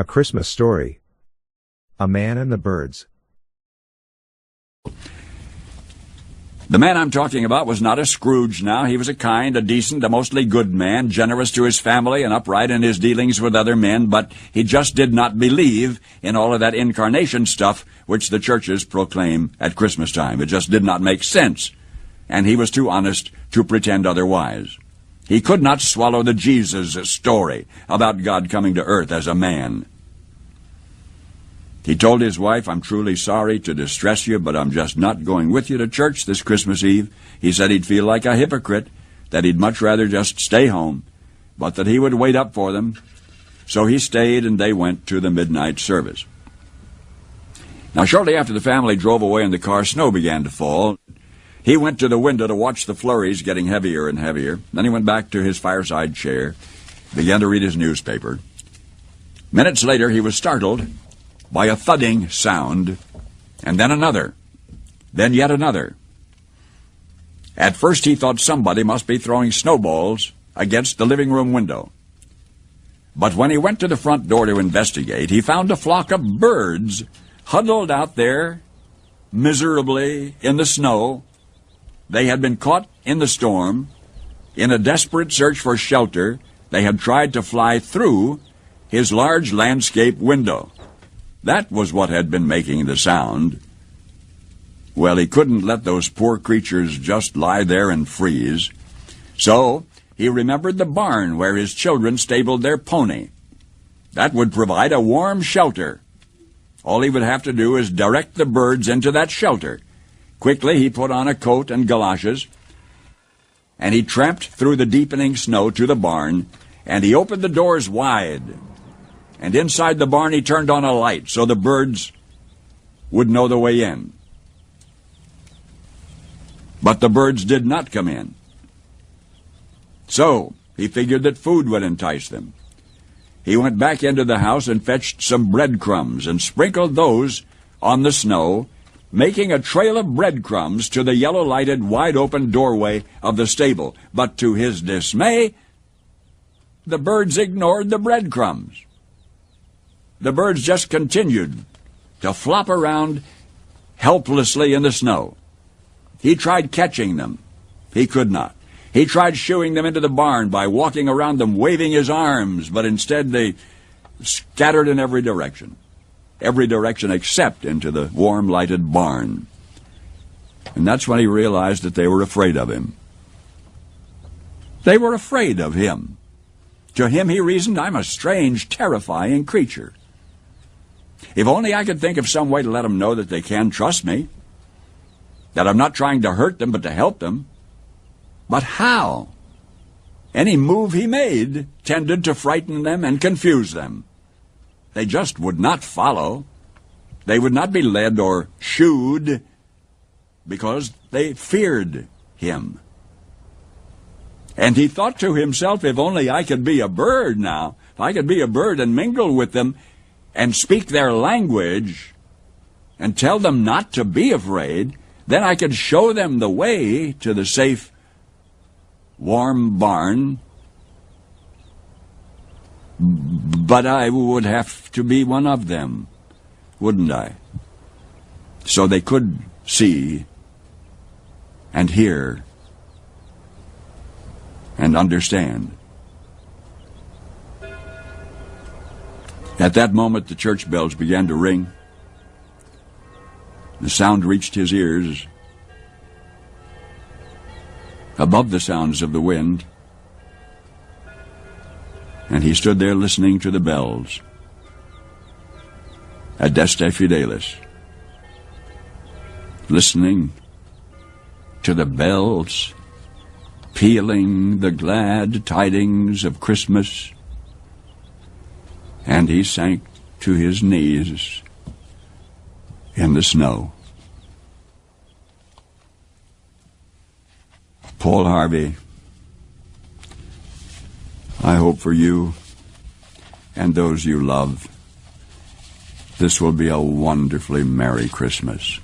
A Christmas Story. A Man and the Birds. The man I'm talking about was not a Scrooge now. He was a kind, a decent, a mostly good man, generous to his family and upright in his dealings with other men, but he just did not believe in all of that incarnation stuff which the churches proclaim at Christmas time. It just did not make sense, and he was too honest to pretend otherwise. He could not swallow the Jesus story about God coming to earth as a man. He told his wife, "I'm truly sorry to distress you, but I'm just not going with you to church this Christmas Eve." He said he'd feel like a hypocrite, that he'd much rather just stay home, but that he would wait up for them. So he stayed, and they went to the midnight service. Now, shortly after the family drove away in the car, snow began to fall. He went to the window to watch the flurries getting heavier and heavier. Then he went back to his fireside chair, began to read his newspaper. Minutes later, he was startled by a thudding sound, and then another, then yet another. At first he thought somebody must be throwing snowballs against the living room window. But when he went to the front door to investigate, he found a flock of birds huddled out there miserably in the snow. They had been caught in the storm. In a desperate search for shelter, they had tried to fly through his large landscape window. That was what had been making the sound. Well, he couldn't let those poor creatures just lie there and freeze. So he remembered the barn where his children stabled their pony. That would provide a warm shelter. All he would have to do is direct the birds into that shelter. Quickly he put on a coat and galoshes, and he tramped through the deepening snow to the barn, and he opened the doors wide. And inside the barn he turned on a light so the birds would know the way in. But the birds did not come in. So he figured that food would entice them. He went back into the house and fetched some breadcrumbs and sprinkled those on the snow, making a trail of breadcrumbs to the yellow-lighted, wide-open doorway of the stable. But to his dismay, the birds ignored the breadcrumbs. The birds just continued to flop around helplessly in the snow. He tried catching them. He could not. He tried shooing them into the barn by walking around them, waving his arms, but instead they scattered in every direction except into the warm, lighted barn. And that's when he realized that they were afraid of him. They were afraid of him. To him, he reasoned, "I'm a strange, terrifying creature. If only I could think of some way to let them know that they can trust me, that I'm not trying to hurt them but to help them." But how? Any move he made tended to frighten them and confuse them. They just would not follow. They would not be led or shooed because they feared him. And he thought to himself, if only I could be a bird now, if I could be a bird and mingle with them and speak their language and tell them not to be afraid, then I could show them the way to the safe, warm barn. But I would have to be one of them, wouldn't I? So they could see and hear and understand. At that moment, the church bells began to ring. The sound reached his ears above the sounds of the wind, and he stood there listening to the bells. Adeste Fidelis. Listening to the bells pealing the glad tidings of Christmas. And he sank to his knees in the snow. Paul Harvey, I hope for you and those you love, this will be a wonderfully Merry Christmas.